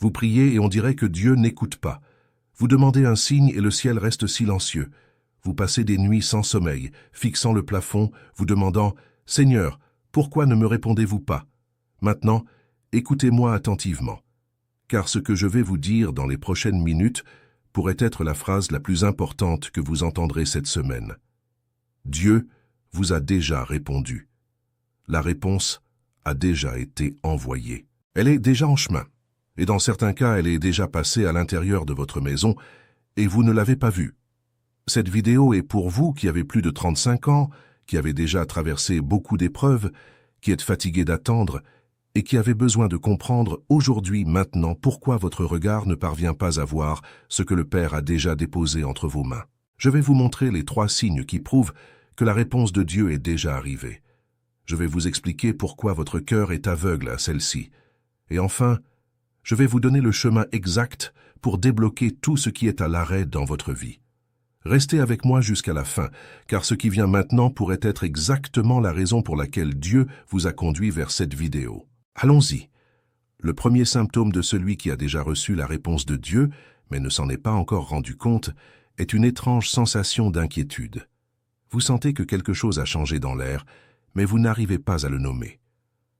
Vous priez et on dirait que Dieu n'écoute pas. Vous demandez un signe et le ciel reste silencieux. Vous passez des nuits sans sommeil, fixant le plafond, vous demandant « Seigneur, pourquoi ne me répondez-vous pas ?» Maintenant, écoutez-moi attentivement, car ce que je vais vous dire dans les prochaines minutes pourrait être la phrase la plus importante que vous entendrez cette semaine. Dieu vous a déjà répondu. La réponse a déjà été envoyée. Elle est déjà en chemin. Et dans certains cas, elle est déjà passée à l'intérieur de votre maison et vous ne l'avez pas vue. Cette vidéo est pour vous qui avez plus de 35 ans, qui avez déjà traversé beaucoup d'épreuves, qui êtes fatigué d'attendre et qui avez besoin de comprendre aujourd'hui, maintenant, pourquoi votre regard ne parvient pas à voir ce que le Père a déjà déposé entre vos mains. Je vais vous montrer les 3 signes qui prouvent que la réponse de Dieu est déjà arrivée. Je vais vous expliquer pourquoi votre cœur est aveugle à celle-ci. Et enfin, je vais vous donner le chemin exact pour débloquer tout ce qui est à l'arrêt dans votre vie. Restez avec moi jusqu'à la fin, car ce qui vient maintenant pourrait être exactement la raison pour laquelle Dieu vous a conduit vers cette vidéo. Allons-y. Le premier symptôme de celui qui a déjà reçu la réponse de Dieu, mais ne s'en est pas encore rendu compte, est une étrange sensation d'inquiétude. Vous sentez que quelque chose a changé dans l'air, mais vous n'arrivez pas à le nommer.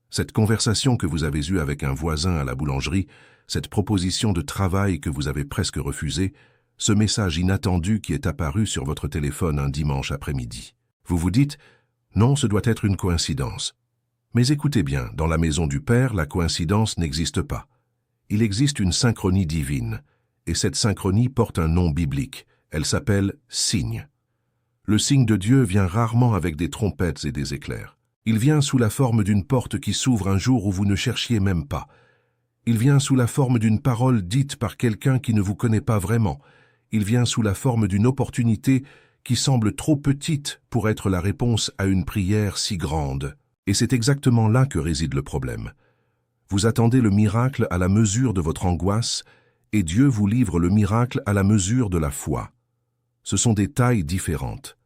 Cette conversation que vous avez eue avec un voisin à la boulangerie, cette proposition de travail que vous avez presque refusée, ce message inattendu qui est apparu sur votre téléphone un dimanche après-midi. Vous vous dites « Non, ce doit être une coïncidence ». Mais écoutez bien, dans la maison du Père, la coïncidence n'existe pas. Il existe une synchronie divine, et cette synchronie porte un nom biblique. Elle s'appelle « signe ». Le signe de Dieu vient rarement avec des trompettes et des éclairs. Il vient sous la forme d'une porte qui s'ouvre un jour où vous ne cherchiez même pas. Il vient sous la forme d'une parole dite par quelqu'un qui ne vous connaît pas vraiment. Il vient sous la forme d'une opportunité qui semble trop petite pour être la réponse à une prière si grande. Et c'est exactement là que réside le problème. Vous attendez le miracle à la mesure de votre angoisse, et Dieu vous livre le miracle à la mesure de la foi. Ce sont des tailles différentes.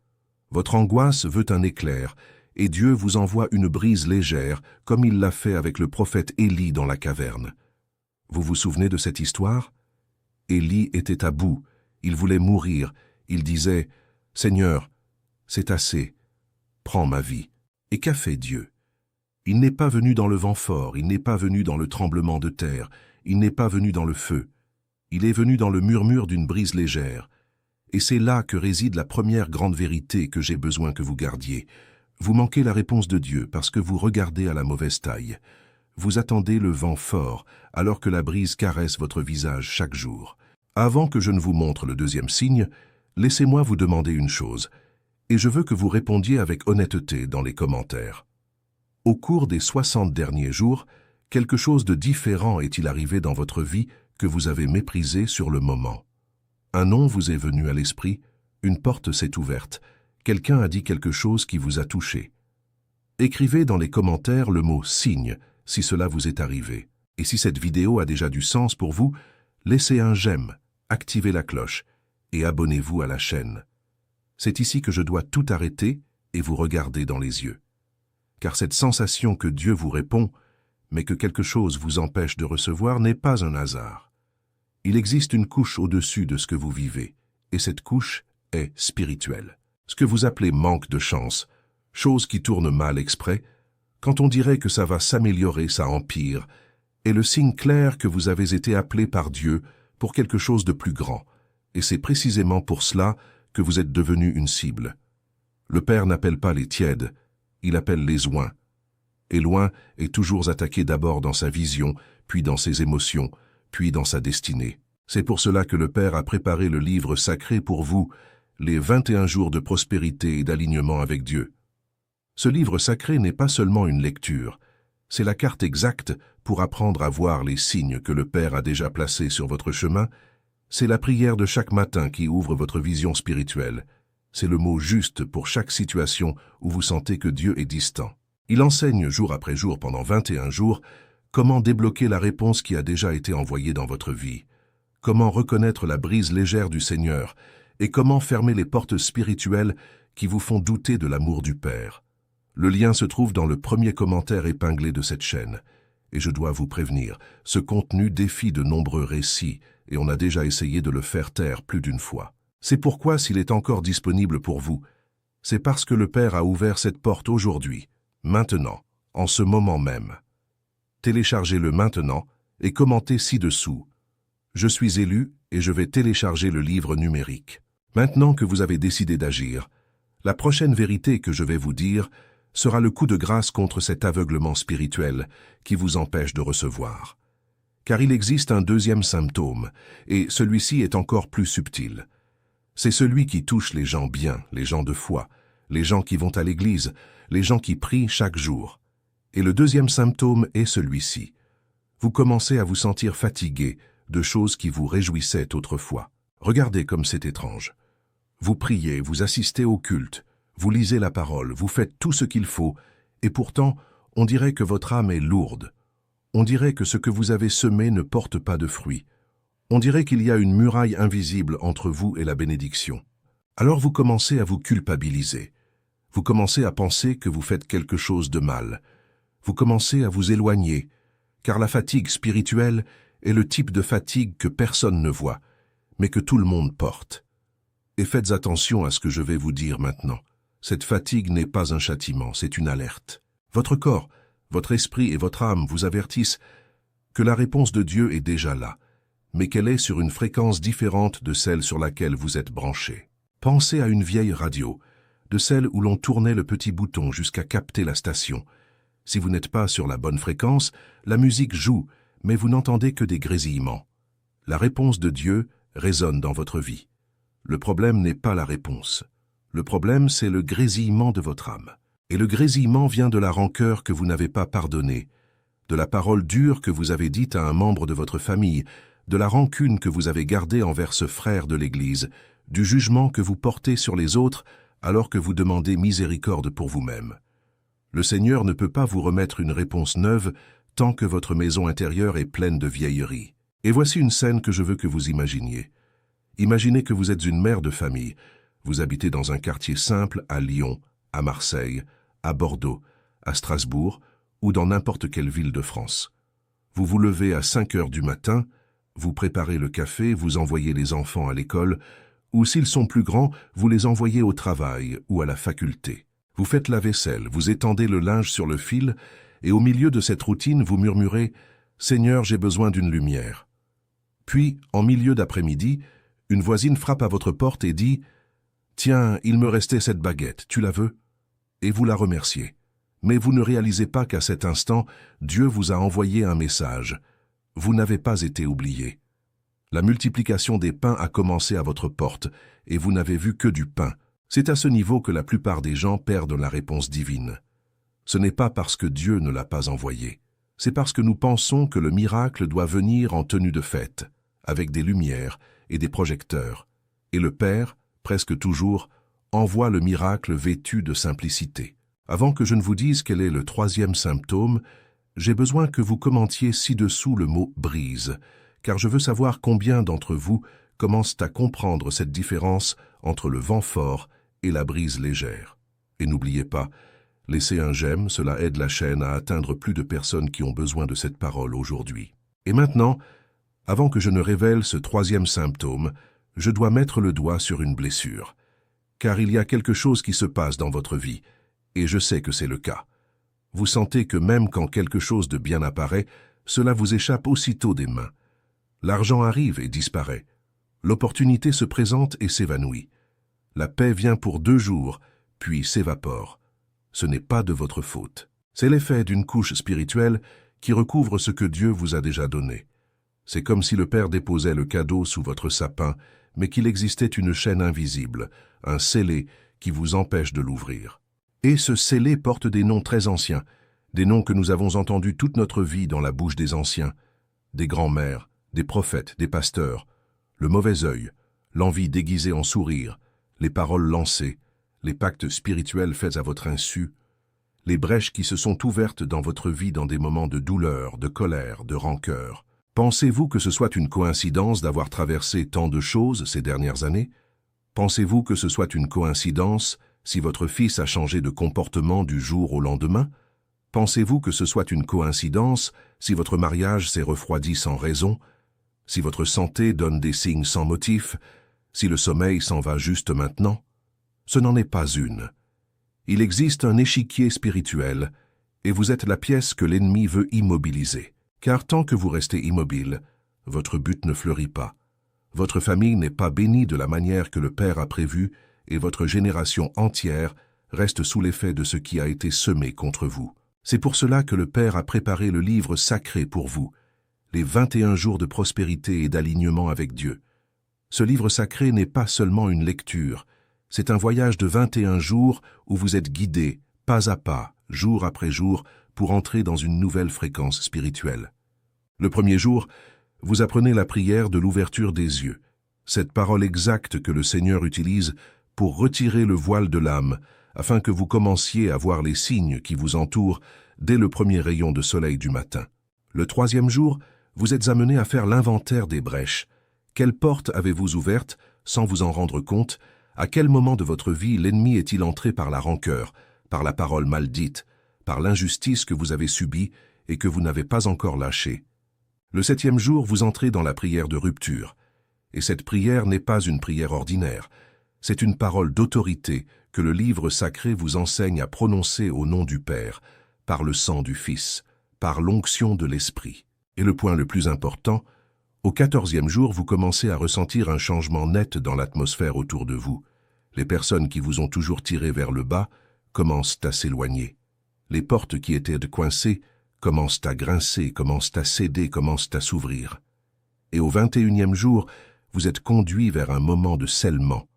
Votre angoisse veut un éclair, et Dieu vous envoie une brise légère, comme il l'a fait avec le prophète Élie dans la caverne. Vous vous souvenez de cette histoire? Élie était à bout, il voulait mourir, il disait « Seigneur, c'est assez, prends ma vie ». Et qu'a fait Dieu? Il n'est pas venu dans le vent fort, il n'est pas venu dans le tremblement de terre, il n'est pas venu dans le feu. Il est venu dans le murmure d'une brise légère. Et c'est là que réside la première grande vérité que j'ai besoin que vous gardiez. Vous manquez la réponse de Dieu parce que vous regardez à la mauvaise taille. Vous attendez le vent fort, alors que la brise caresse votre visage chaque jour. Avant que je ne vous montre le deuxième signe, laissez-moi vous demander une chose, et je veux que vous répondiez avec honnêteté dans les commentaires. Au cours des 60 derniers jours, quelque chose de différent est-il arrivé dans votre vie que vous avez méprisé sur le moment? Un nom vous est venu à l'esprit, une porte s'est ouverte, quelqu'un a dit quelque chose qui vous a touché. Écrivez dans les commentaires le mot « signe » si cela vous est arrivé. Et si cette vidéo a déjà du sens pour vous, laissez un j'aime, activez la cloche et abonnez-vous à la chaîne. C'est ici que je dois tout arrêter et vous regarder dans les yeux. Car cette sensation que Dieu vous répond, mais que quelque chose vous empêche de recevoir, n'est pas un hasard. Il existe une couche au-dessus de ce que vous vivez, et cette couche est spirituelle. Ce que vous appelez manque de chance, chose qui tourne mal exprès, quand on dirait que ça va s'améliorer, ça empire, est le signe clair que vous avez été appelé par Dieu pour quelque chose de plus grand, et c'est précisément pour cela que vous êtes devenu une cible. Le Père n'appelle pas les tièdes, il appelle les oints. Et l'oint est toujours attaqué d'abord dans sa vision, puis dans ses émotions, puis dans sa destinée. C'est pour cela que le Père a préparé le livre sacré pour vous, les 21 jours de prospérité et d'alignement avec Dieu. Ce livre sacré n'est pas seulement une lecture, c'est la carte exacte pour apprendre à voir les signes que le Père a déjà placés sur votre chemin. C'est la prière de chaque matin qui ouvre votre vision spirituelle. C'est le mot juste pour chaque situation où vous sentez que Dieu est distant. Il enseigne jour après jour pendant 21 jours comment débloquer la réponse qui a déjà été envoyée dans votre vie, comment reconnaître la brise légère du Seigneur et comment fermer les portes spirituelles qui vous font douter de l'amour du Père. Le lien se trouve dans le premier commentaire épinglé de cette chaîne. Et je dois vous prévenir, ce contenu défie de nombreux récits, et on a déjà essayé de le faire taire plus d'une fois. C'est pourquoi, s'il est encore disponible pour vous, c'est parce que le Père a ouvert cette porte aujourd'hui, maintenant, en ce moment même. Téléchargez-le maintenant et commentez ci-dessous. Je suis élu et je vais télécharger le livre numérique. Maintenant que vous avez décidé d'agir, la prochaine vérité que je vais vous dire sera le coup de grâce contre cet aveuglement spirituel qui vous empêche de recevoir. Car il existe un deuxième symptôme, et celui-ci est encore plus subtil. C'est celui qui touche les gens bien, les gens de foi, les gens qui vont à l'église, les gens qui prient chaque jour. Et le deuxième symptôme est celui-ci. Vous commencez à vous sentir fatigué de choses qui vous réjouissaient autrefois. Regardez comme c'est étrange. Vous priez, vous assistez au culte, vous lisez la parole, vous faites tout ce qu'il faut, et pourtant, on dirait que votre âme est lourde. On dirait que ce que vous avez semé ne porte pas de fruits. On dirait qu'il y a une muraille invisible entre vous et la bénédiction. Alors vous commencez à vous culpabiliser. Vous commencez à penser que vous faites quelque chose de mal. Vous commencez à vous éloigner, car la fatigue spirituelle est le type de fatigue que personne ne voit, mais que tout le monde porte. Et faites attention à ce que je vais vous dire maintenant. Cette fatigue n'est pas un châtiment, c'est une alerte. Votre corps, votre esprit et votre âme vous avertissent que la réponse de Dieu est déjà là, mais qu'elle est sur une fréquence différente de celle sur laquelle vous êtes branché. Pensez à une vieille radio, de celle où l'on tournait le petit bouton jusqu'à capter la station. Si vous n'êtes pas sur la bonne fréquence, la musique joue, mais vous n'entendez que des grésillements. La réponse de Dieu résonne dans votre vie. Le problème n'est pas la réponse. Le problème, c'est le grésillement de votre âme. Et le grésillement vient de la rancœur que vous n'avez pas pardonnée, de la parole dure que vous avez dite à un membre de votre famille, de la rancune que vous avez gardée envers ce frère de l'Église, du jugement que vous portez sur les autres alors que vous demandez miséricorde pour vous-même. Le Seigneur ne peut pas vous remettre une réponse neuve tant que votre maison intérieure est pleine de vieilleries. Et voici une scène que je veux que vous imaginiez. Imaginez que vous êtes une mère de famille. Vous habitez dans un quartier simple à Lyon, à Marseille, à Bordeaux, à Strasbourg ou dans n'importe quelle ville de France. Vous vous levez à 5 heures du matin, vous préparez le café, vous envoyez les enfants à l'école, ou s'ils sont plus grands, vous les envoyez au travail ou à la faculté. Vous faites la vaisselle, vous étendez le linge sur le fil, et au milieu de cette routine, vous murmurez « Seigneur, j'ai besoin d'une lumière ». Puis, en milieu d'après-midi, une voisine frappe à votre porte et dit « Tiens, il me restait cette baguette, tu la veux ?» Et vous la remerciez. Mais vous ne réalisez pas qu'à cet instant, Dieu vous a envoyé un message. Vous n'avez pas été oublié. La multiplication des pains a commencé à votre porte, et vous n'avez vu que du pain. C'est à ce niveau que la plupart des gens perdent la réponse divine. Ce n'est pas parce que Dieu ne l'a pas envoyé. C'est parce que nous pensons que le miracle doit venir en tenue de fête, avec des lumières et des projecteurs. Et le Père, presque toujours, envoie le miracle vêtu de simplicité. Avant que je ne vous dise quel est le troisième symptôme, j'ai besoin que vous commentiez ci-dessous le mot « brise », car je veux savoir combien d'entre vous commencent à comprendre cette différence entre le vent fort et la brise légère. Et n'oubliez pas, laissez un j'aime, cela aide la chaîne à atteindre plus de personnes qui ont besoin de cette parole aujourd'hui. Et maintenant, avant que je ne révèle ce troisième symptôme, je dois mettre le doigt sur une blessure. Car il y a quelque chose qui se passe dans votre vie, et je sais que c'est le cas. Vous sentez que même quand quelque chose de bien apparaît, cela vous échappe aussitôt des mains. L'argent arrive et disparaît. L'opportunité se présente et s'évanouit. La paix vient pour 2 jours, puis s'évapore. Ce n'est pas de votre faute. C'est l'effet d'une couche spirituelle qui recouvre ce que Dieu vous a déjà donné. C'est comme si le Père déposait le cadeau sous votre sapin, mais qu'il existait une chaîne invisible, un scellé qui vous empêche de l'ouvrir. Et ce scellé porte des noms très anciens, des noms que nous avons entendus toute notre vie dans la bouche des anciens, des grands-mères, des prophètes, des pasteurs, le mauvais œil, l'envie déguisée en sourire, les paroles lancées, les pactes spirituels faits à votre insu, les brèches qui se sont ouvertes dans votre vie dans des moments de douleur, de colère, de rancœur. Pensez-vous que ce soit une coïncidence d'avoir traversé tant de choses ces dernières années? Pensez-vous que ce soit une coïncidence si votre fils a changé de comportement du jour au lendemain? Pensez-vous que ce soit une coïncidence si votre mariage s'est refroidi sans raison, si votre santé donne des signes sans motif, si le sommeil s'en va juste maintenant? Ce n'en est pas une. Il existe un échiquier spirituel, et vous êtes la pièce que l'ennemi veut immobiliser. Car tant que vous restez immobile, votre but ne fleurit pas. Votre famille n'est pas bénie de la manière que le Père a prévu, et votre génération entière reste sous l'effet de ce qui a été semé contre vous. C'est pour cela que le Père a préparé le livre sacré pour vous, les 21 jours de prospérité et d'alignement avec Dieu. Ce livre sacré n'est pas seulement une lecture, c'est un voyage de 21 jours où vous êtes guidé, pas à pas, jour après jour, pour entrer dans une nouvelle fréquence spirituelle. Le premier jour, vous apprenez la prière de l'ouverture des yeux, cette parole exacte que le Seigneur utilise pour retirer le voile de l'âme, afin que vous commenciez à voir les signes qui vous entourent dès le premier rayon de soleil du matin. Le troisième jour, vous êtes amené à faire l'inventaire des brèches. Quelles portes avez-vous ouvertes sans vous en rendre compte? À quel moment de votre vie l'ennemi est-il entré par la rancœur, par la parole maldite, par l'injustice que vous avez subie et que vous n'avez pas encore lâchée? Le septième jour, vous entrez dans la prière de rupture. Et cette prière n'est pas une prière ordinaire. C'est une parole d'autorité que le livre sacré vous enseigne à prononcer au nom du Père, par le sang du Fils, par l'onction de l'Esprit. Et le point le plus important, au 14e jour, vous commencez à ressentir un changement net dans l'atmosphère autour de vous. Les personnes qui vous ont toujours tiré vers le bas commencent à s'éloigner. Les portes qui étaient coincées commencent à grincer, commencent à céder, commencent à s'ouvrir. Et au 21e jour, vous êtes conduit vers un moment de scellement,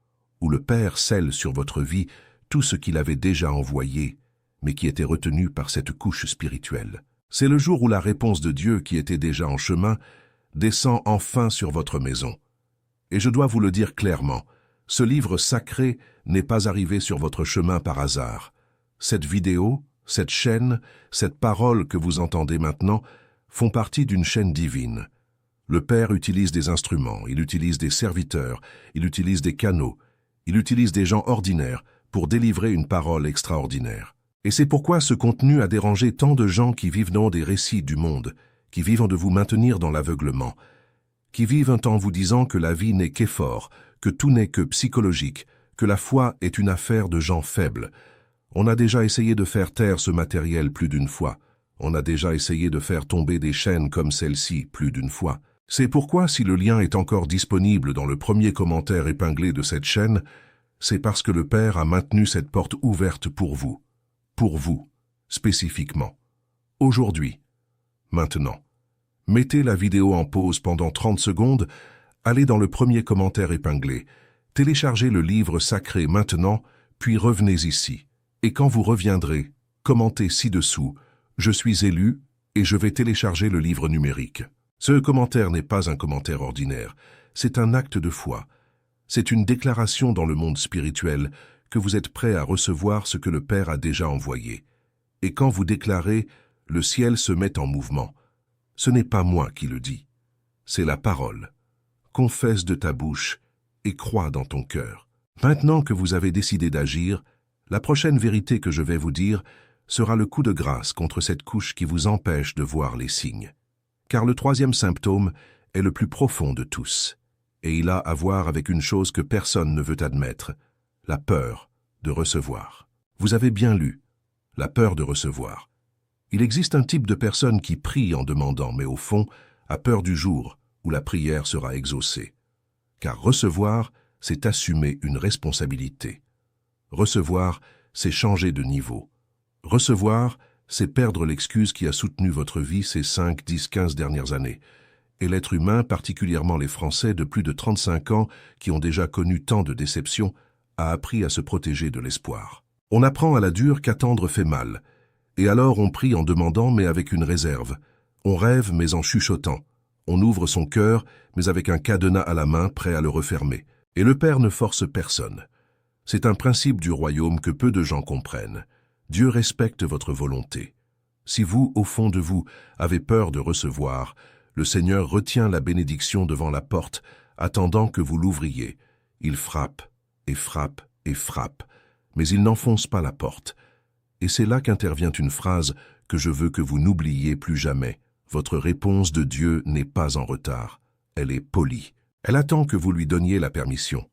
où le Père scelle sur votre vie tout ce qu'il avait déjà envoyé, mais qui était retenu par cette couche spirituelle. C'est le jour où la réponse de Dieu, qui était déjà en chemin, descend enfin sur votre maison. Et je dois vous le dire clairement, ce livre sacré n'est pas arrivé sur votre chemin par hasard. Cette vidéo, cette chaîne, cette parole que vous entendez maintenant, font partie d'une chaîne divine. Le Père utilise des instruments, il utilise des serviteurs, il utilise des canaux, il utilise des gens ordinaires pour délivrer une parole extraordinaire. Et c'est pourquoi ce contenu a dérangé tant de gens qui vivent dans des récits du monde, qui vivent de vous maintenir dans l'aveuglement, qui vivent en vous disant que la vie n'est qu'effort, que tout n'est que psychologique, que la foi est une affaire de gens faibles. On a déjà essayé de faire taire ce matériel plus d'une fois. On a déjà essayé de faire tomber des chaînes comme celle-ci plus d'une fois. C'est pourquoi, si le lien est encore disponible dans le premier commentaire épinglé de cette chaîne, c'est parce que le Père a maintenu cette porte ouverte pour vous, spécifiquement. Aujourd'hui, maintenant. Mettez la vidéo en pause pendant 30 secondes, allez dans le premier commentaire épinglé, téléchargez le livre sacré maintenant, puis revenez ici. Et quand vous reviendrez, commentez ci-dessous « Je suis élu et je vais télécharger le livre numérique ». Ce commentaire n'est pas un commentaire ordinaire, c'est un acte de foi. C'est une déclaration dans le monde spirituel que vous êtes prêt à recevoir ce que le Père a déjà envoyé. Et quand vous déclarez, le ciel se met en mouvement. Ce n'est pas moi qui le dis, c'est la parole. Confesse de ta bouche et crois dans ton cœur. Maintenant que vous avez décidé d'agir, la prochaine vérité que je vais vous dire sera le coup de grâce contre cette couche qui vous empêche de voir les signes. Car le troisième symptôme est le plus profond de tous, et il a à voir avec une chose que personne ne veut admettre, la peur de recevoir. Vous avez bien lu, la peur de recevoir. Il existe un type de personne qui prie en demandant, mais au fond, a peur du jour où la prière sera exaucée. Car recevoir, c'est assumer une responsabilité. Recevoir, c'est changer de niveau. Recevoir, c'est perdre l'excuse qui a soutenu votre vie ces 5, 10, 15 dernières années. Et l'être humain, particulièrement les Français de plus de 35 ans, qui ont déjà connu tant de déceptions, a appris à se protéger de l'espoir. On apprend à la dure qu'attendre fait mal. Et alors on prie en demandant, mais avec une réserve. On rêve, mais en chuchotant. On ouvre son cœur, mais avec un cadenas à la main, prêt à le refermer. Et le Père ne force personne. C'est un principe du royaume que peu de gens comprennent. Dieu respecte votre volonté. Si vous, au fond de vous, avez peur de recevoir, le Seigneur retient la bénédiction devant la porte, attendant que vous l'ouvriez. Il frappe, et frappe, et frappe, mais il n'enfonce pas la porte. Et c'est là qu'intervient une phrase que je veux que vous n'oubliez plus jamais. Votre réponse de Dieu n'est pas en retard. Elle est polie. Elle attend que vous lui donniez la permission.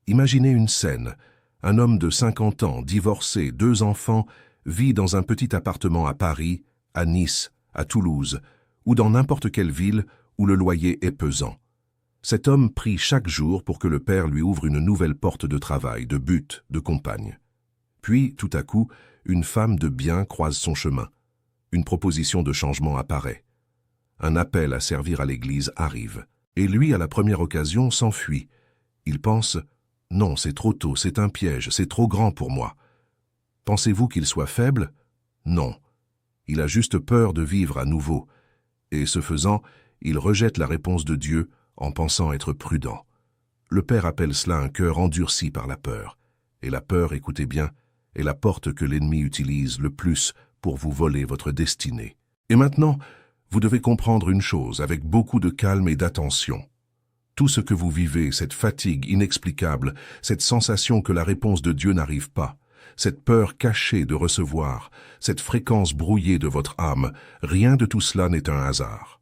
Imaginez une scène. Un homme de 50 ans, divorcé, 2 enfants, vit dans un petit appartement à Paris, à Nice, à Toulouse, ou dans n'importe quelle ville où le loyer est pesant. Cet homme prie chaque jour pour que le Père lui ouvre une nouvelle porte de travail, de but, de compagne. Puis, tout à coup, une femme de bien croise son chemin. Une proposition de changement apparaît. Un appel à servir à l'Église arrive. Et lui, à la première occasion, s'enfuit. Il pense « Non, c'est trop tôt, c'est un piège, c'est trop grand pour moi. » Pensez-vous qu'il soit faible? Non. Il a juste peur de vivre à nouveau. Et ce faisant, il rejette la réponse de Dieu en pensant être prudent. Le Père appelle cela un cœur endurci par la peur. Et la peur, écoutez bien, est la porte que l'ennemi utilise le plus pour vous voler votre destinée. Et maintenant, vous devez comprendre une chose avec beaucoup de calme et d'attention. Tout ce que vous vivez, cette fatigue inexplicable, cette sensation que la réponse de Dieu n'arrive pas, cette peur cachée de recevoir, cette fréquence brouillée de votre âme, rien de tout cela n'est un hasard.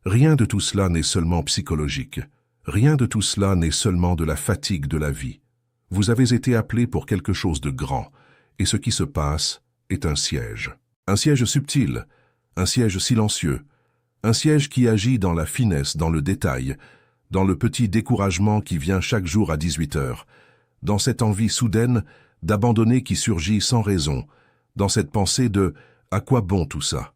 Rien de tout cela n'est seulement psychologique. Rien de tout cela n'est seulement de la fatigue de la vie. Vous avez été appelé pour quelque chose de grand, et ce qui se passe est un siège. Un siège subtil, un siège silencieux, un siège qui agit dans la finesse, dans le détail, dans le petit découragement qui vient chaque jour à 18 heures, dans cette envie soudaine d'abandonner qui surgit sans raison, dans cette pensée de « à quoi bon tout ça ?»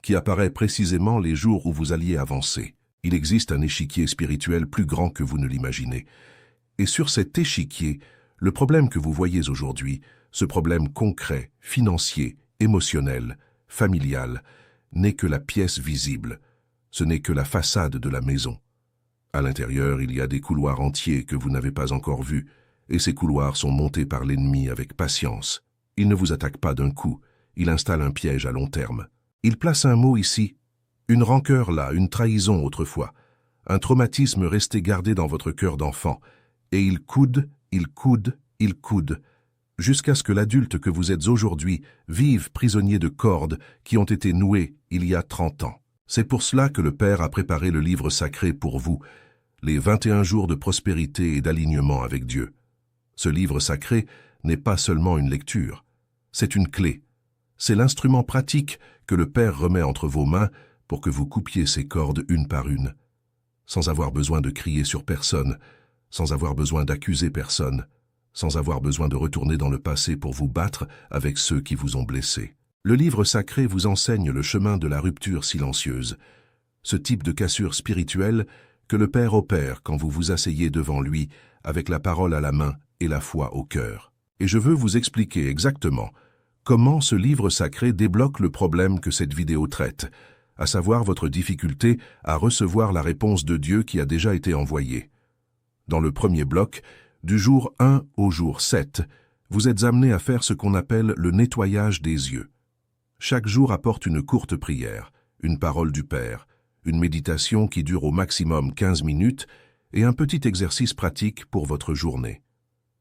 qui apparaît précisément les jours où vous alliez avancer. Il existe un échiquier spirituel plus grand que vous ne l'imaginez. Et sur cet échiquier, le problème que vous voyez aujourd'hui, ce problème concret, financier, émotionnel, familial, n'est que la pièce visible. Ce n'est que la façade de la maison. À l'intérieur, il y a des couloirs entiers que vous n'avez pas encore vus, et ces couloirs sont montés par l'ennemi avec patience. Il ne vous attaque pas d'un coup, il installe un piège à long terme. Il place un mot ici, une rancœur là, une trahison autrefois, un traumatisme resté gardé dans votre cœur d'enfant, et il coude, jusqu'à ce que l'adulte que vous êtes aujourd'hui vive prisonnier de cordes qui ont été nouées il y a 30 ans. C'est pour cela que le Père a préparé le livre sacré pour vous, les 21 jours de prospérité et d'alignement avec Dieu. Ce livre sacré n'est pas seulement une lecture, c'est une clé. C'est l'instrument pratique que le Père remet entre vos mains pour que vous coupiez ces cordes une par une, sans avoir besoin de crier sur personne, sans avoir besoin d'accuser personne, sans avoir besoin de retourner dans le passé pour vous battre avec ceux qui vous ont blessé. Le livre sacré vous enseigne le chemin de la rupture silencieuse, ce type de cassure spirituelle que le Père opère quand vous vous asseyez devant lui avec la parole à la main et la foi au cœur. Et je veux vous expliquer exactement comment ce livre sacré débloque le problème que cette vidéo traite, à savoir votre difficulté à recevoir la réponse de Dieu qui a déjà été envoyée. Dans le premier bloc, du jour 1 au jour 7, vous êtes amené à faire ce qu'on appelle le nettoyage des yeux. Chaque jour apporte une courte prière, une parole du Père, une méditation qui dure au maximum 15 minutes et un petit exercice pratique pour votre journée.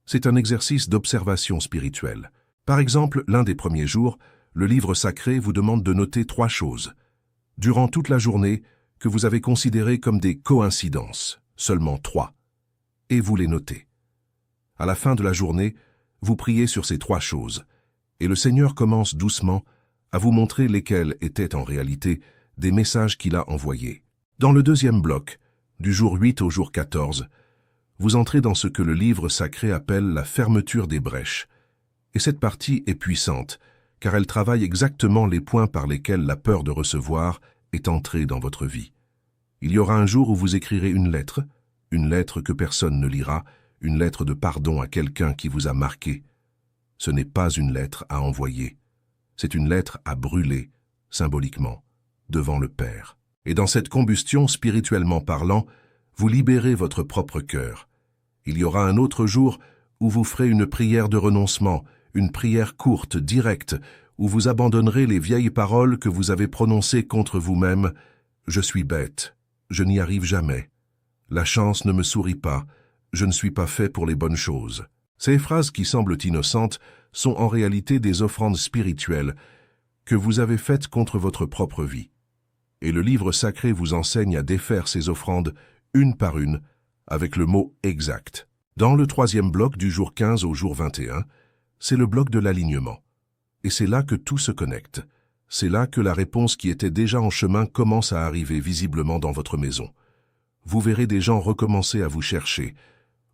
C'est un exercice d'observation spirituelle. Par exemple, l'un des premiers jours, le livre sacré vous demande de noter 3 choses. Durant toute la journée, que vous avez considérées comme des coïncidences, seulement 3. Et vous les notez. À la fin de la journée, vous priez sur ces 3 choses, et le Seigneur commence doucement à vous montrer lesquels étaient en réalité des messages qu'il a envoyés. Dans le deuxième bloc, du jour 8 au jour 14, vous entrez dans ce que le livre sacré appelle la fermeture des brèches. Et cette partie est puissante, car elle travaille exactement les points par lesquels la peur de recevoir est entrée dans votre vie. Il y aura un jour où vous écrirez une lettre que personne ne lira, une lettre de pardon à quelqu'un qui vous a marqué. Ce n'est pas une lettre à envoyer, c'est une lettre à brûler, symboliquement, devant le Père. Et dans cette combustion, spirituellement parlant, vous libérez votre propre cœur. Il y aura un autre jour où vous ferez une prière de renoncement, une prière courte, directe, où vous abandonnerez les vieilles paroles que vous avez prononcées contre vous-même. « Je suis bête, je n'y arrive jamais. La chance ne me sourit pas, je ne suis pas fait pour les bonnes choses. » Ces phrases qui semblent innocentes sont en réalité des offrandes spirituelles que vous avez faites contre votre propre vie. Et le livre sacré vous enseigne à défaire ces offrandes une par une, avec le mot exact. Dans le troisième bloc du jour 15 au jour 21, c'est le bloc de l'alignement. Et c'est là que tout se connecte. C'est là que la réponse qui était déjà en chemin commence à arriver visiblement dans votre maison. Vous verrez des gens recommencer à vous chercher.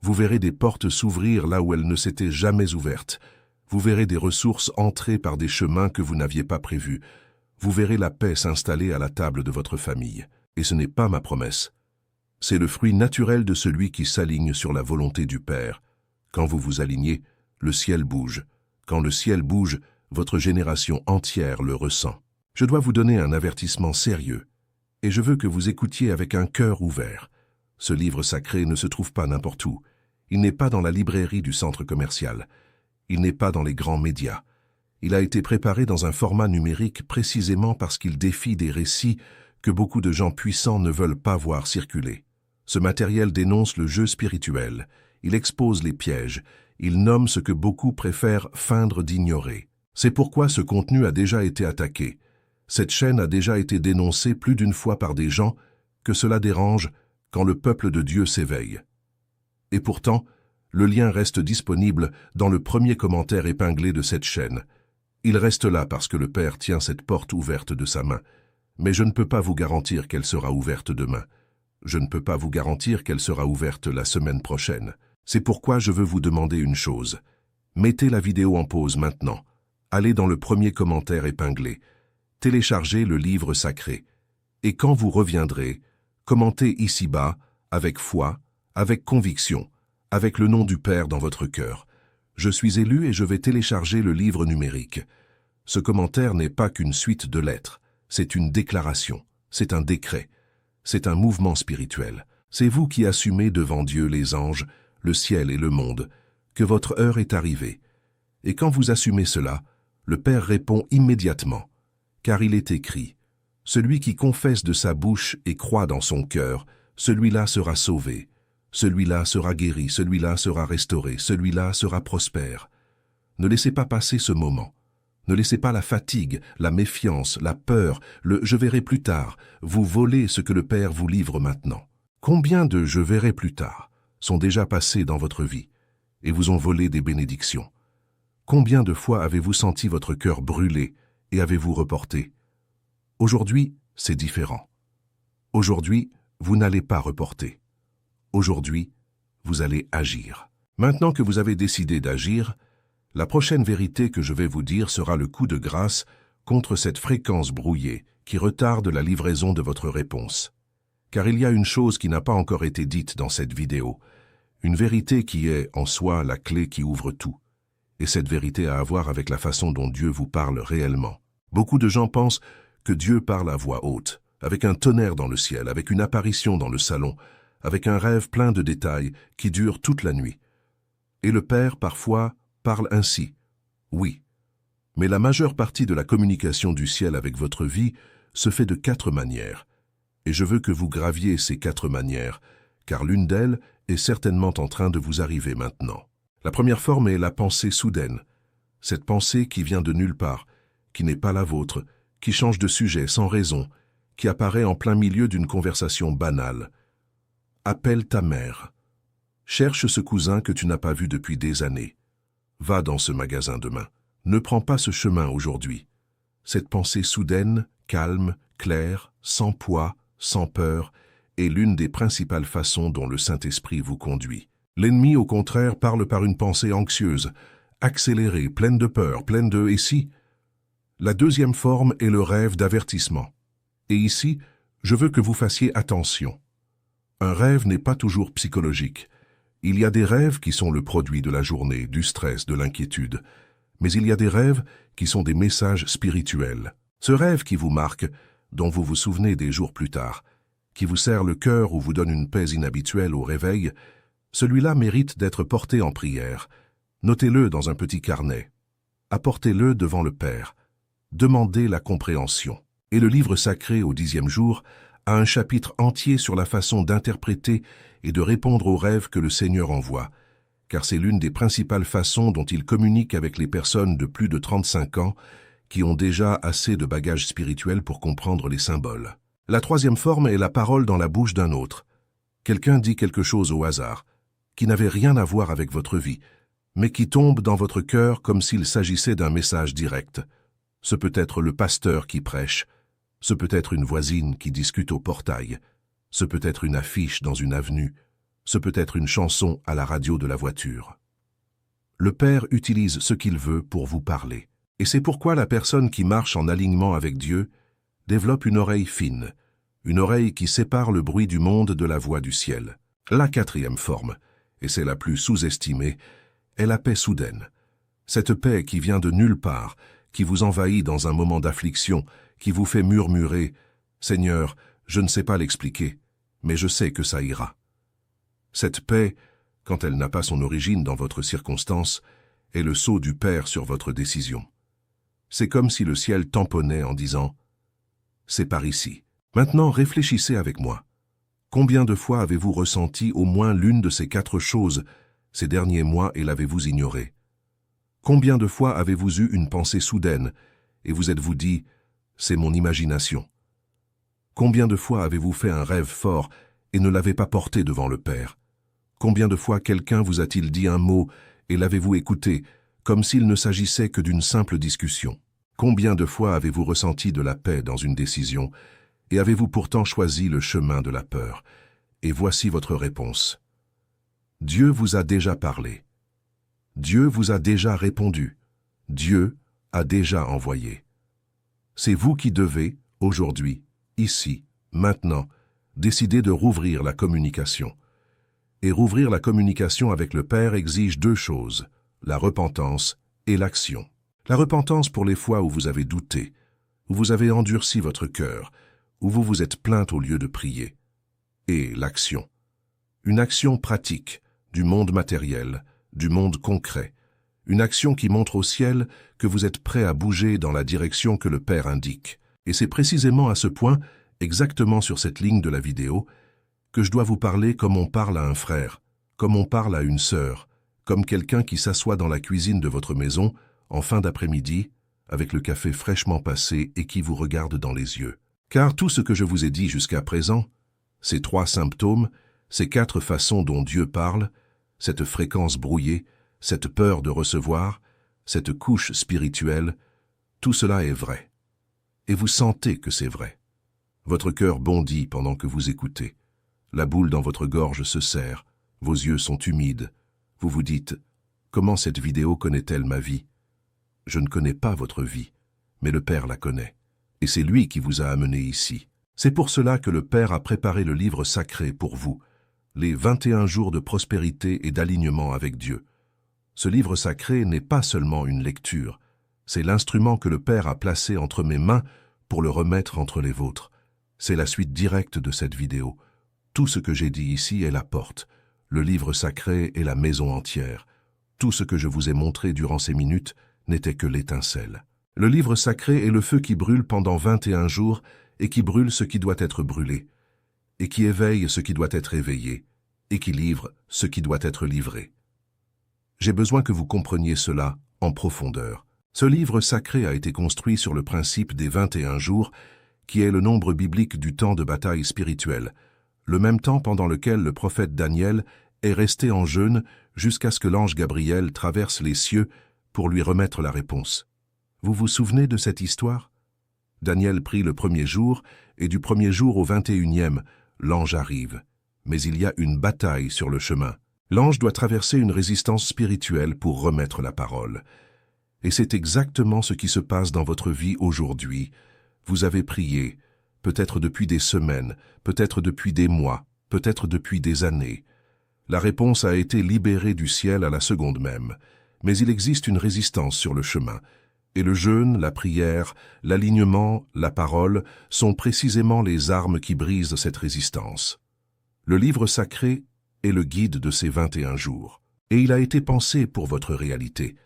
Vous verrez des portes s'ouvrir là où elles ne s'étaient jamais ouvertes. Vous verrez des ressources entrer par des chemins que vous n'aviez pas prévus. Vous verrez la paix s'installer à la table de votre famille. Et ce n'est pas ma promesse. C'est le fruit naturel de celui qui s'aligne sur la volonté du Père. Quand vous vous alignez, le ciel bouge. Quand le ciel bouge, votre génération entière le ressent. Je dois vous donner un avertissement sérieux, et je veux que vous écoutiez avec un cœur ouvert. Ce livre sacré ne se trouve pas n'importe où. Il n'est pas dans la librairie du centre commercial. Il n'est pas dans les grands médias. Il a été préparé dans un format numérique précisément parce qu'il défie des récits que beaucoup de gens puissants ne veulent pas voir circuler. Ce matériel dénonce le jeu spirituel. Il expose les pièges. Il nomme ce que beaucoup préfèrent feindre d'ignorer. C'est pourquoi ce contenu a déjà été attaqué. Cette chaîne a déjà été dénoncée plus d'une fois par des gens que cela dérange quand le peuple de Dieu s'éveille. Et pourtant, le lien reste disponible dans le premier commentaire épinglé de cette chaîne. Il reste là parce que le Père tient cette porte ouverte de sa main. Mais je ne peux pas vous garantir qu'elle sera ouverte demain. Je ne peux pas vous garantir qu'elle sera ouverte la semaine prochaine. C'est pourquoi je veux vous demander une chose. Mettez la vidéo en pause maintenant. Allez dans le premier commentaire épinglé. Téléchargez le livre sacré. Et quand vous reviendrez, commentez ici-bas, avec foi, avec conviction, avec le nom du Père dans votre cœur. Je suis élu et je vais télécharger le livre numérique. Ce commentaire n'est pas qu'une suite de lettres. C'est une déclaration. C'est un décret. C'est un mouvement spirituel. C'est vous qui assumez devant Dieu les anges, le ciel et le monde, que votre heure est arrivée. Et quand vous assumez cela, le Père répond immédiatement, car il est écrit, « Celui qui confesse de sa bouche et croit dans son cœur, celui-là sera sauvé, celui-là sera guéri, celui-là sera restauré, celui-là sera prospère. » Ne laissez pas passer ce moment. Ne laissez pas la fatigue, la méfiance, la peur, le « je verrai plus tard » vous voler ce que le Père vous livre maintenant. Combien de « je verrai plus tard » sont déjà passés dans votre vie et vous ont volé des bénédictions? Combien de fois avez-vous senti votre cœur brûler et avez-vous reporté? Aujourd'hui, c'est différent. Aujourd'hui, vous n'allez pas reporter. Aujourd'hui, vous allez agir. Maintenant que vous avez décidé d'agir, la prochaine vérité que je vais vous dire sera le coup de grâce contre cette fréquence brouillée qui retarde la livraison de votre réponse. Car il y a une chose qui n'a pas encore été dite dans cette vidéo, une vérité qui est, en soi, la clé qui ouvre tout. Et cette vérité a à voir avec la façon dont Dieu vous parle réellement. Beaucoup de gens pensent que Dieu parle à voix haute, avec un tonnerre dans le ciel, avec une apparition dans le salon, avec un rêve plein de détails qui dure toute la nuit. Et le Père, parfois, parle ainsi. Oui. Mais la majeure partie de la communication du ciel avec votre vie se fait de 4 manières. Et je veux que vous graviez ces 4 manières, car l'une d'elles est certainement en train de vous arriver maintenant. La première forme est la pensée soudaine. Cette pensée qui vient de nulle part, qui n'est pas la vôtre, qui change de sujet sans raison, qui apparaît en plein milieu d'une conversation banale. Appelle ta mère. Cherche ce cousin que tu n'as pas vu depuis des années. Va dans ce magasin demain. Ne prends pas ce chemin aujourd'hui. Cette pensée soudaine, calme, claire, sans poids, sans peur, est l'une des principales façons dont le Saint-Esprit vous conduit. L'ennemi, au contraire, parle par une pensée anxieuse, accélérée, pleine de peur, pleine de « et si ». La deuxième forme est le rêve d'avertissement. Et ici, je veux que vous fassiez attention. Un rêve n'est pas toujours psychologique. Il y a des rêves qui sont le produit de la journée, du stress, de l'inquiétude. Mais il y a des rêves qui sont des messages spirituels. Ce rêve qui vous marque, dont vous vous souvenez des jours plus tard, qui vous serre le cœur ou vous donne une paix inhabituelle au réveil, celui-là mérite d'être porté en prière. Notez-le dans un petit carnet. Apportez-le devant le Père. Demandez la compréhension. Et le livre sacré au 10e jour a un chapitre entier sur la façon d'interpréter et de répondre aux rêves que le Seigneur envoie, car c'est l'une des principales façons dont il communique avec les personnes de plus de 35 ans qui ont déjà assez de bagages spirituels pour comprendre les symboles. La troisième forme est la parole dans la bouche d'un autre. Quelqu'un dit quelque chose au hasard, qui n'avait rien à voir avec votre vie, mais qui tombe dans votre cœur comme s'il s'agissait d'un message direct. Ce peut être le pasteur qui prêche, ce peut être une voisine qui discute au portail, ce peut être une affiche dans une avenue, ce peut être une chanson à la radio de la voiture. Le Père utilise ce qu'il veut pour vous parler. Et c'est pourquoi la personne qui marche en alignement avec Dieu développe une oreille fine, une oreille qui sépare le bruit du monde de la voix du ciel. La quatrième forme, et c'est la plus sous-estimée, est la paix soudaine. Cette paix qui vient de nulle part, qui vous envahit dans un moment d'affliction, qui vous fait murmurer « Seigneur, je ne sais pas l'expliquer, mais je sais que ça ira ». Cette paix, quand elle n'a pas son origine dans votre circonstance, est le sceau du Père sur votre décision. C'est comme si le ciel tamponnait en disant « C'est par ici ». Maintenant, réfléchissez avec moi. Combien de fois avez-vous ressenti au moins l'une de ces 4 choses ces derniers mois et l'avez-vous ignorée? Combien de fois avez-vous eu une pensée soudaine et vous êtes-vous dit « C'est mon imagination ». Combien de fois avez-vous fait un rêve fort et ne l'avez pas porté devant le Père? Combien de fois quelqu'un vous a-t-il dit un mot et l'avez-vous écouté comme s'il ne s'agissait que d'une simple discussion? Combien de fois avez-vous ressenti de la paix dans une décision et avez-vous pourtant choisi le chemin de la peur? Et voici votre réponse. Dieu vous a déjà parlé. Dieu vous a déjà répondu. Dieu a déjà envoyé. C'est vous qui devez, aujourd'hui, ici, maintenant, décider de rouvrir la communication. Et rouvrir la communication avec le Père exige 2 choses, la repentance et l'action. La repentance pour les fois où vous avez douté, où vous avez endurci votre cœur, où vous vous êtes plaint au lieu de prier. Et l'action. Une action pratique, du monde matériel, du monde concret. Une action qui montre au ciel que vous êtes prêt à bouger dans la direction que le Père indique. Et c'est précisément à ce point, exactement sur cette ligne de la vidéo, que je dois vous parler comme on parle à un frère, comme on parle à une sœur, comme quelqu'un qui s'assoit dans la cuisine de votre maison en fin d'après-midi, avec le café fraîchement passé et qui vous regarde dans les yeux. Car tout ce que je vous ai dit jusqu'à présent, ces 3 symptômes, ces 4 façons dont Dieu parle, cette fréquence brouillée, cette peur de recevoir, cette couche spirituelle, tout cela est vrai. Et vous sentez que c'est vrai. Votre cœur bondit pendant que vous écoutez. La boule dans votre gorge se serre, vos yeux sont humides. Vous vous dites « Comment cette vidéo connaît-elle ma vie ?» Je ne connais pas votre vie, mais le Père la connaît. Et c'est lui qui vous a amené ici. C'est pour cela que le Père a préparé le livre sacré pour vous, les 21 jours de prospérité et d'alignement avec Dieu. Ce livre sacré n'est pas seulement une lecture, c'est l'instrument que le Père a placé entre mes mains pour le remettre entre les vôtres. C'est la suite directe de cette vidéo. Tout ce que j'ai dit ici est la porte, le livre sacré est la maison entière. Tout ce que je vous ai montré durant ces minutes n'était que l'étincelle. Le livre sacré est le feu qui brûle pendant 21 jours et qui brûle ce qui doit être brûlé, et qui éveille ce qui doit être éveillé, et qui livre ce qui doit être livré. J'ai besoin que vous compreniez cela en profondeur. Ce livre sacré a été construit sur le principe des 21 jours, qui est le nombre biblique du temps de bataille spirituelle, le même temps pendant lequel le prophète Daniel est resté en jeûne jusqu'à ce que l'ange Gabriel traverse les cieux pour lui remettre la réponse. Vous vous souvenez de cette histoire? Daniel prie le premier jour, et du premier jour au 21e, l'ange arrive. Mais il y a une bataille sur le chemin. L'ange doit traverser une résistance spirituelle pour remettre la parole. Et c'est exactement ce qui se passe dans votre vie aujourd'hui. Vous avez prié, peut-être depuis des semaines, peut-être depuis des mois, peut-être depuis des années. La réponse a été libérée du ciel à la seconde même. Mais il existe une résistance sur le chemin. Et le jeûne, la prière, l'alignement, la parole sont précisément les armes qui brisent cette résistance. Le livre sacré est le guide de ces 21 jours. Et il a été pensé pour votre réalité.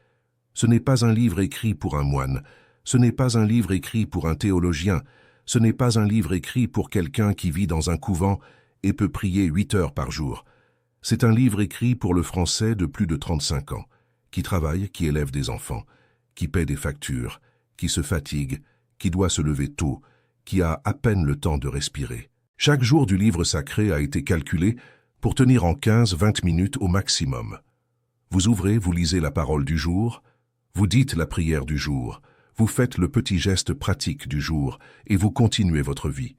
Ce n'est pas un livre écrit pour un moine. Ce n'est pas un livre écrit pour un théologien. Ce n'est pas un livre écrit pour quelqu'un qui vit dans un couvent et peut prier 8 heures par jour. C'est un livre écrit pour le Français de plus de 35 ans, qui travaille, qui élève des enfants, qui paie des factures, qui se fatigue, qui doit se lever tôt, qui a à peine le temps de respirer. Chaque jour du livre sacré a été calculé pour tenir en 15-20 minutes au maximum. Vous ouvrez, vous lisez la parole du jour, vous dites la prière du jour, vous faites le petit geste pratique du jour et vous continuez votre vie.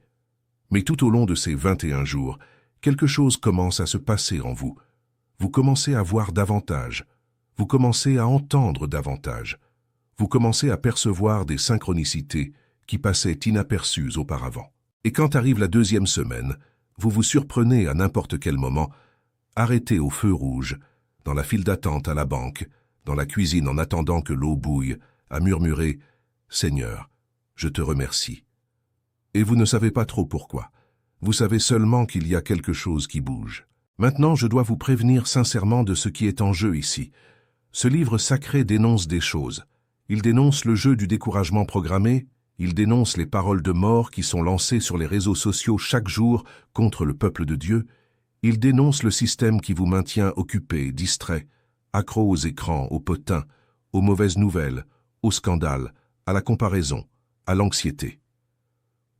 Mais tout au long de ces 21 jours, quelque chose commence à se passer en vous. Vous commencez à voir davantage, vous commencez à entendre davantage, vous commencez à percevoir des synchronicités qui passaient inaperçues auparavant. Et quand arrive la deuxième semaine, vous vous surprenez à n'importe quel moment, arrêté au feu rouge, dans la file d'attente à la banque, dans la cuisine en attendant que l'eau bouille, à murmurer « Seigneur, je te remercie ». Et vous ne savez pas trop pourquoi. Vous savez seulement qu'il y a quelque chose qui bouge. Maintenant, je dois vous prévenir sincèrement de ce qui est en jeu ici. Ce livre sacré dénonce des choses. Il dénonce le jeu du découragement programmé, il dénonce les paroles de mort qui sont lancées sur les réseaux sociaux chaque jour contre le peuple de Dieu, il dénonce le système qui vous maintient occupé, distrait, accro aux écrans, aux potins, aux mauvaises nouvelles, aux scandales, à la comparaison, à l'anxiété.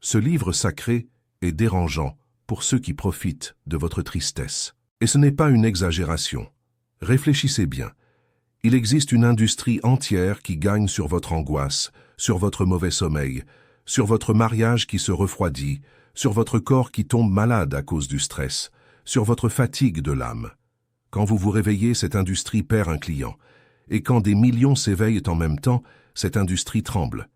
Ce livre sacré est dérangeant pour ceux qui profitent de votre tristesse. Et ce n'est pas une exagération. Réfléchissez bien. Il existe une industrie entière qui gagne sur votre angoisse, sur votre mauvais sommeil, sur votre mariage qui se refroidit, sur votre corps qui tombe malade à cause du stress, sur votre fatigue de l'âme. Quand vous vous réveillez, cette industrie perd un client. Et quand des millions s'éveillent en même temps, cette industrie tremble.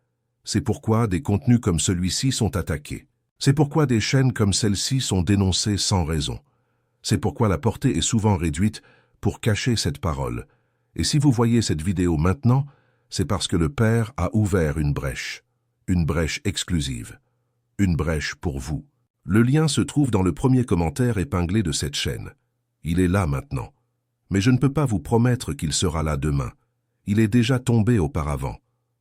C'est pourquoi des contenus comme celui-ci sont attaqués. C'est pourquoi des chaînes comme celle-ci sont dénoncées sans raison. C'est pourquoi la portée est souvent réduite pour cacher cette parole. Et si vous voyez cette vidéo maintenant, c'est parce que le Père a ouvert une brèche exclusive, une brèche pour vous. Le lien se trouve dans le premier commentaire épinglé de cette chaîne. Il est là maintenant. Mais je ne peux pas vous promettre qu'il sera là demain. Il est déjà tombé auparavant.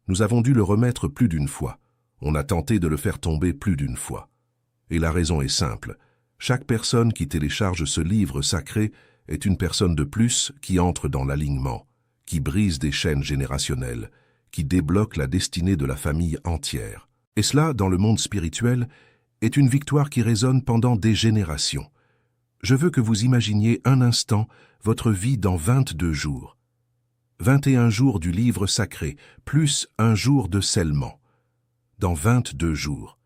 Nous avons dû le remettre plus d'une fois. On a tenté de le faire tomber plus d'une fois. Et la raison est simple. Chaque personne qui télécharge ce livre sacré est une personne de plus qui entre dans l'alignement, qui brise des chaînes générationnelles, qui débloque la destinée de la famille entière. Et cela, dans le monde spirituel, est une victoire qui résonne pendant des générations. Je veux que vous imaginiez un instant votre vie dans 22 jours. 21 jours du livre sacré, plus un jour de scellement. Dans 22 jours.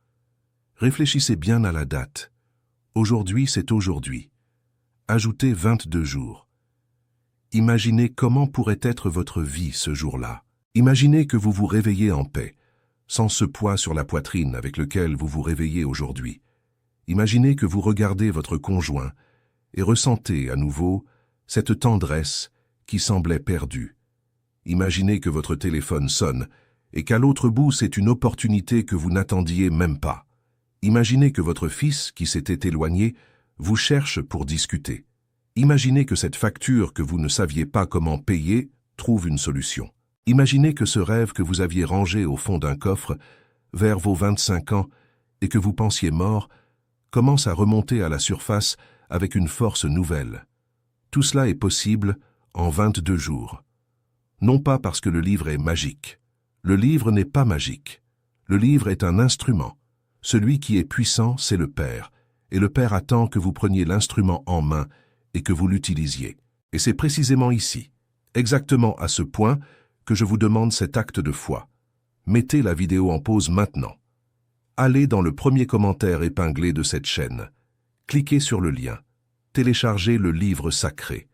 Réfléchissez bien à la date. Aujourd'hui, c'est aujourd'hui. Ajoutez 22 jours. Imaginez comment pourrait être votre vie ce jour-là. Imaginez que vous vous réveillez en paix, sans ce poids sur la poitrine avec lequel vous vous réveillez aujourd'hui. Imaginez que vous regardez votre conjoint et ressentez à nouveau cette tendresse qui semblait perdue. Imaginez que votre téléphone sonne et qu'à l'autre bout, c'est une opportunité que vous n'attendiez même pas. Imaginez que votre fils, qui s'était éloigné, vous cherche pour discuter. Imaginez que cette facture que vous ne saviez pas comment payer trouve une solution. Imaginez que ce rêve que vous aviez rangé au fond d'un coffre, vers vos 25 ans, et que vous pensiez mort, commence à remonter à la surface avec une force nouvelle. Tout cela est possible en 22 jours. Non pas parce que le livre est magique. Le livre n'est pas magique. Le livre est un instrument. Celui qui est puissant, c'est le Père. Et le Père attend que vous preniez l'instrument en main et que vous l'utilisiez. Et c'est précisément ici, exactement à ce point, que je vous demande cet acte de foi. Mettez la vidéo en pause maintenant. Allez dans le premier commentaire épinglé de cette chaîne. Cliquez sur le lien. Téléchargez le livre sacré.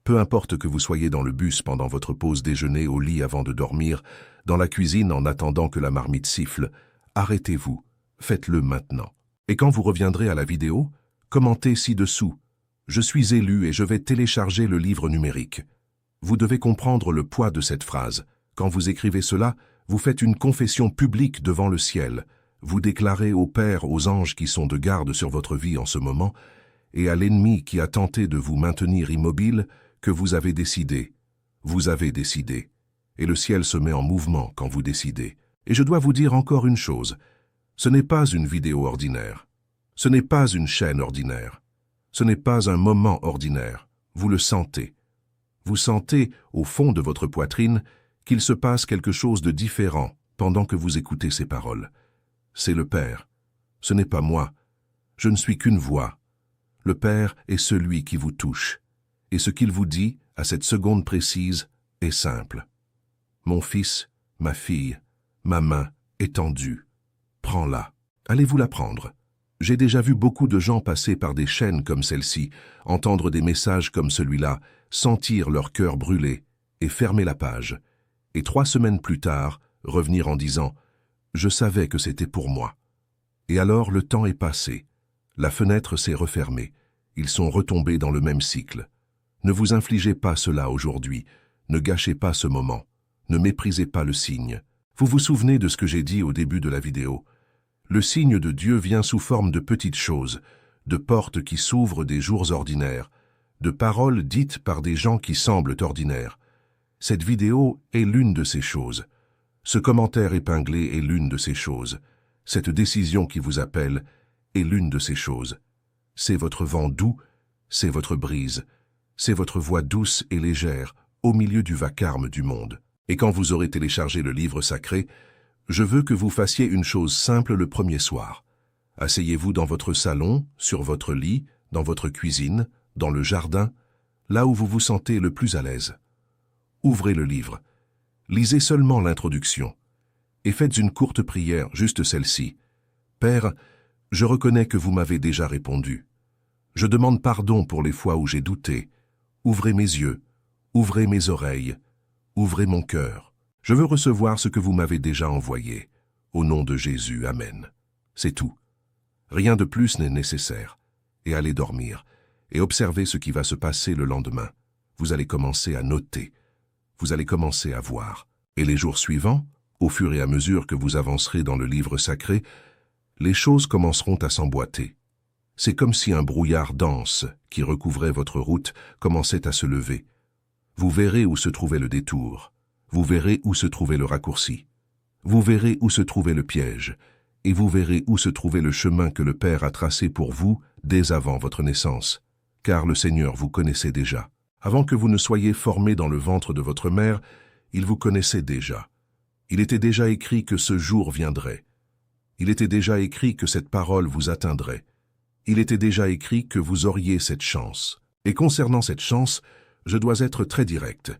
Peu importe que vous soyez dans le bus pendant votre pause déjeuner, au lit avant de dormir, dans la cuisine en attendant que la marmite siffle, arrêtez-vous, faites-le maintenant. Et quand vous reviendrez à la vidéo, commentez ci-dessous. Je suis élu et je vais télécharger le livre numérique. Vous devez comprendre le poids de cette phrase. Quand vous écrivez cela, vous faites une confession publique devant le ciel. Vous déclarez au Père, aux anges qui sont de garde sur votre vie en ce moment, et à l'ennemi qui a tenté de vous maintenir immobile, que vous avez décidé. Vous avez décidé. Et le ciel se met en mouvement quand vous décidez. Et je dois vous dire encore une chose. Ce n'est pas une vidéo ordinaire. Ce n'est pas une chaîne ordinaire. Ce n'est pas un moment ordinaire. Vous le sentez. Vous sentez, au fond de votre poitrine, qu'il se passe quelque chose de différent, pendant que vous écoutez ces paroles. C'est le Père. Ce n'est pas moi. Je ne suis qu'une voix. Le Père est celui qui vous touche. Et ce qu'il vous dit, à cette seconde précise, est simple. Mon fils, ma fille, ma main est tendue. Prends-la. Allez-vous la prendre. J'ai déjà vu beaucoup de gens passer par des chaînes comme celle-ci, entendre des messages comme celui-là, sentir leur cœur brûler et fermer la page. Et 3 semaines plus tard, revenir en disant « Je savais que c'était pour moi ». Et alors le temps est passé. La fenêtre s'est refermée. Ils sont retombés dans le même cycle. Ne vous infligez pas cela aujourd'hui. Ne gâchez pas ce moment. Ne méprisez pas le signe. Vous vous souvenez de ce que j'ai dit au début de la vidéo. Le signe de Dieu vient sous forme de petites choses, de portes qui s'ouvrent des jours ordinaires, de paroles dites par des gens qui semblent ordinaires. Cette vidéo est l'une de ces choses. Ce commentaire épinglé est l'une de ces choses. Cette décision qui vous appelle est l'une de ces choses. C'est votre vent doux, c'est votre brise, c'est votre voix douce et légère au milieu du vacarme du monde. Et quand vous aurez téléchargé le livre sacré, je veux que vous fassiez une chose simple le premier soir. Asseyez-vous dans votre salon, sur votre lit, dans votre cuisine, dans le jardin, là où vous vous sentez le plus à l'aise. Ouvrez le livre. Lisez seulement l'introduction. Et faites une courte prière, juste celle-ci. Père, je reconnais que vous m'avez déjà répondu. Je demande pardon pour les fois où j'ai douté. Ouvrez mes yeux, ouvrez mes oreilles, ouvrez mon cœur. Je veux recevoir ce que vous m'avez déjà envoyé. Au nom de Jésus, Amen. C'est tout. Rien de plus n'est nécessaire. Et allez dormir. Et observez ce qui va se passer le lendemain. Vous allez commencer à noter. Vous allez commencer à voir. Et les jours suivants, au fur et à mesure que vous avancerez dans le livre sacré, les choses commenceront à s'emboîter. C'est comme si un brouillard dense qui recouvrait votre route commençait à se lever. Vous verrez où se trouvait le détour. Vous verrez où se trouvait le raccourci. Vous verrez où se trouvait le piège. Et vous verrez où se trouvait le chemin que le Père a tracé pour vous dès avant votre naissance. Car le Seigneur vous connaissait déjà. Avant que vous ne soyez formés dans le ventre de votre mère, il vous connaissait déjà. Il était déjà écrit que ce jour viendrait. Il était déjà écrit que cette parole vous atteindrait. Il était déjà écrit que vous auriez cette chance. Et concernant cette chance, je dois être très direct.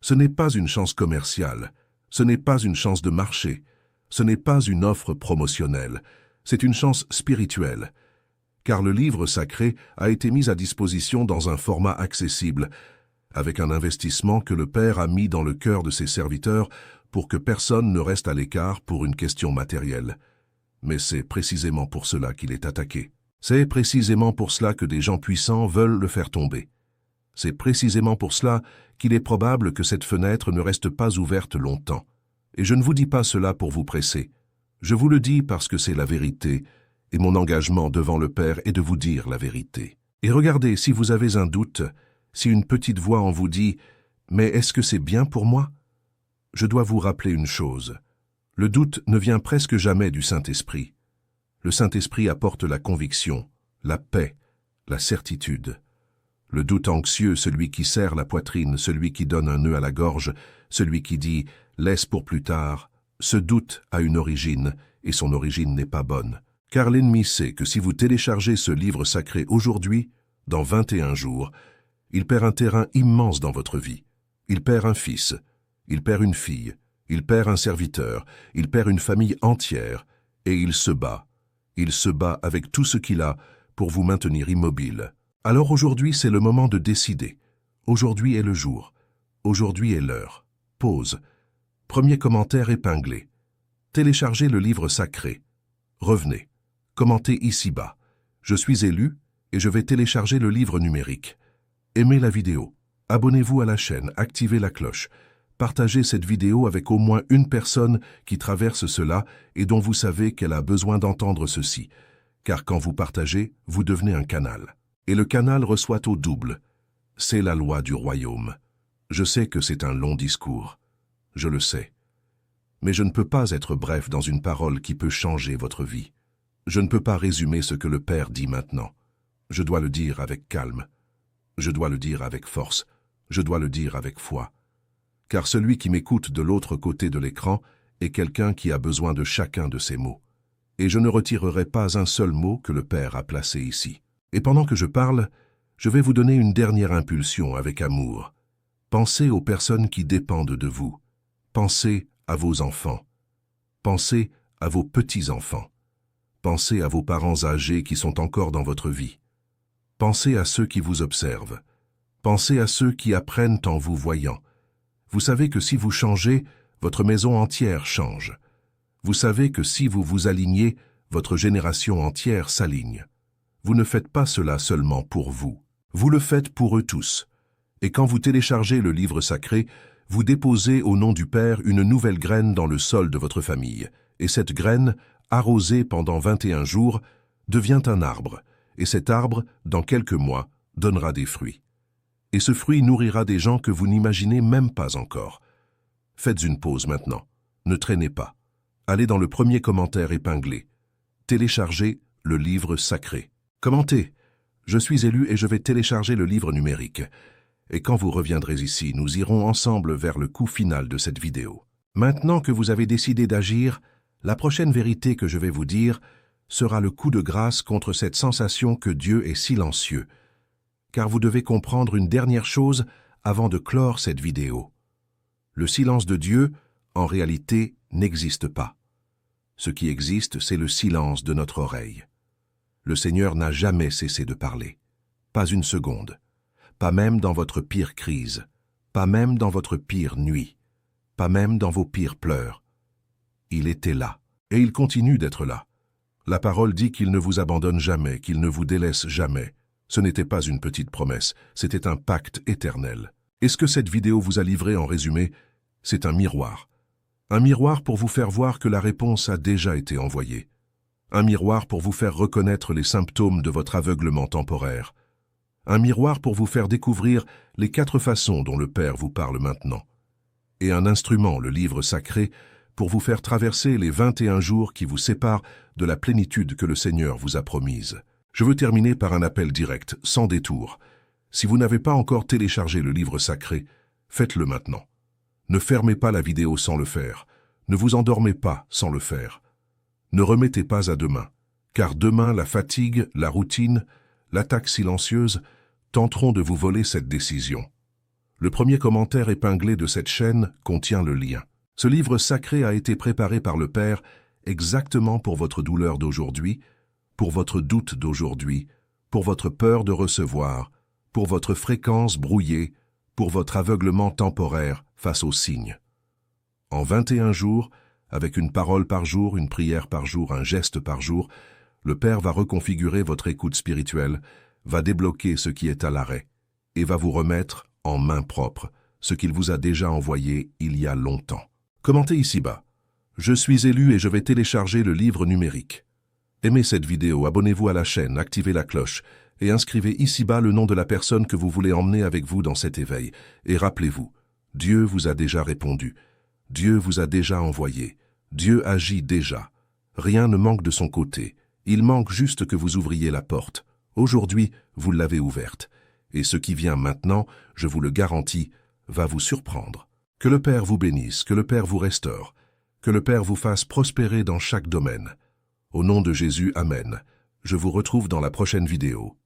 Ce n'est pas une chance commerciale, ce n'est pas une chance de marché, ce n'est pas une offre promotionnelle, c'est une chance spirituelle. Car le livre sacré a été mis à disposition dans un format accessible, avec un investissement que le Père a mis dans le cœur de ses serviteurs pour que personne ne reste à l'écart pour une question matérielle. Mais c'est précisément pour cela qu'il est attaqué. C'est précisément pour cela que des gens puissants veulent le faire tomber. C'est précisément pour cela qu'il est probable que cette fenêtre ne reste pas ouverte longtemps. Et je ne vous dis pas cela pour vous presser. Je vous le dis parce que c'est la vérité, et mon engagement devant le Père est de vous dire la vérité. Et regardez, si vous avez un doute, si une petite voix en vous dit « Mais est-ce que c'est bien pour moi ?» Je dois vous rappeler une chose. Le doute ne vient presque jamais du Saint-Esprit. Le Saint-Esprit apporte la conviction, la paix, la certitude. Le doute anxieux, celui qui serre la poitrine, celui qui donne un nœud à la gorge, celui qui dit « laisse pour plus tard », ce doute a une origine, et son origine n'est pas bonne. Car l'ennemi sait que si vous téléchargez ce livre sacré aujourd'hui, dans 21 jours, il perd un terrain immense dans votre vie. Il perd un fils, il perd une fille, il perd un serviteur, il perd une famille entière, et il se bat. Il se bat avec tout ce qu'il a pour vous maintenir immobile. Alors aujourd'hui, c'est le moment de décider. Aujourd'hui est le jour. Aujourd'hui est l'heure. Pause. Premier commentaire épinglé. Téléchargez le livre sacré. Revenez. Commentez ici-bas. Je suis élu et je vais télécharger le livre numérique. Aimez la vidéo. Abonnez-vous à la chaîne, activez la cloche. Partagez cette vidéo avec au moins une personne qui traverse cela et dont vous savez qu'elle a besoin d'entendre ceci. Car quand vous partagez, vous devenez un canal. Et le canal reçoit au double. C'est la loi du royaume. Je sais que c'est un long discours. Je le sais. Mais je ne peux pas être bref dans une parole qui peut changer votre vie. Je ne peux pas résumer ce que le Père dit maintenant. Je dois le dire avec calme. Je dois le dire avec force. Je dois le dire avec foi. Car celui qui m'écoute de l'autre côté de l'écran est quelqu'un qui a besoin de chacun de ces mots. Et je ne retirerai pas un seul mot que le Père a placé ici. Et pendant que je parle, je vais vous donner une dernière impulsion avec amour. Pensez aux personnes qui dépendent de vous. Pensez à vos enfants. Pensez à vos petits-enfants. Pensez à vos parents âgés qui sont encore dans votre vie. Pensez à ceux qui vous observent. Pensez à ceux qui apprennent en vous voyant. Vous savez que si vous changez, votre maison entière change. Vous savez que si vous vous alignez, votre génération entière s'aligne. Vous ne faites pas cela seulement pour vous. Vous le faites pour eux tous. Et quand vous téléchargez le livre sacré, vous déposez au nom du Père une nouvelle graine dans le sol de votre famille. Et cette graine, arrosée pendant 21 jours, devient un arbre. Et cet arbre, dans quelques mois, donnera des fruits. Et ce fruit nourrira des gens que vous n'imaginez même pas encore. Faites une pause maintenant. Ne traînez pas. Allez dans le premier commentaire épinglé. Téléchargez le livre sacré. Commentez. Je suis élu et je vais télécharger le livre numérique. Et quand vous reviendrez ici, nous irons ensemble vers le coup final de cette vidéo. Maintenant que vous avez décidé d'agir, la prochaine vérité que je vais vous dire sera le coup de grâce contre cette sensation que Dieu est silencieux. Car vous devez comprendre une dernière chose avant de clore cette vidéo. Le silence de Dieu, en réalité, n'existe pas. Ce qui existe, c'est le silence de notre oreille. Le Seigneur n'a jamais cessé de parler. Pas une seconde. Pas même dans votre pire crise. Pas même dans votre pire nuit. Pas même dans vos pires pleurs. Il était là. Et il continue d'être là. La parole dit qu'il ne vous abandonne jamais, qu'il ne vous délaisse jamais. Ce n'était pas une petite promesse, c'était un pacte éternel. Et ce que cette vidéo vous a livré en résumé, c'est un miroir. Un miroir pour vous faire voir que la réponse a déjà été envoyée. Un miroir pour vous faire reconnaître les symptômes de votre aveuglement temporaire. Un miroir pour vous faire découvrir les 4 façons dont le Père vous parle maintenant. Et un instrument, le livre sacré, pour vous faire traverser les 21 jours qui vous séparent de la plénitude que le Seigneur vous a promise. Je veux terminer par un appel direct, sans détour. Si vous n'avez pas encore téléchargé le livre sacré, faites-le maintenant. Ne fermez pas la vidéo sans le faire. Ne vous endormez pas sans le faire. Ne remettez pas à demain, car demain la fatigue, la routine, l'attaque silencieuse tenteront de vous voler cette décision. Le premier commentaire épinglé de cette chaîne contient le lien. Ce livre sacré a été préparé par le Père exactement pour votre douleur d'aujourd'hui, pour votre doute d'aujourd'hui, pour votre peur de recevoir, pour votre fréquence brouillée, pour votre aveuglement temporaire face aux signes. En 21 jours, avec une parole par jour, une prière par jour, un geste par jour, le Père va reconfigurer votre écoute spirituelle, va débloquer ce qui est à l'arrêt et va vous remettre en main propre ce qu'il vous a déjà envoyé il y a longtemps. Commentez ici-bas. Je suis élu et je vais télécharger le livre numérique. Aimez cette vidéo, abonnez-vous à la chaîne, activez la cloche et inscrivez ici-bas le nom de la personne que vous voulez emmener avec vous dans cet éveil. Et rappelez-vous, Dieu vous a déjà répondu. Dieu vous a déjà envoyé. Dieu agit déjà. Rien ne manque de son côté. Il manque juste que vous ouvriez la porte. Aujourd'hui, vous l'avez ouverte. Et ce qui vient maintenant, je vous le garantis, va vous surprendre. Que le Père vous bénisse, que le Père vous restaure, que le Père vous fasse prospérer dans chaque domaine. Au nom de Jésus, Amen. Je vous retrouve dans la prochaine vidéo.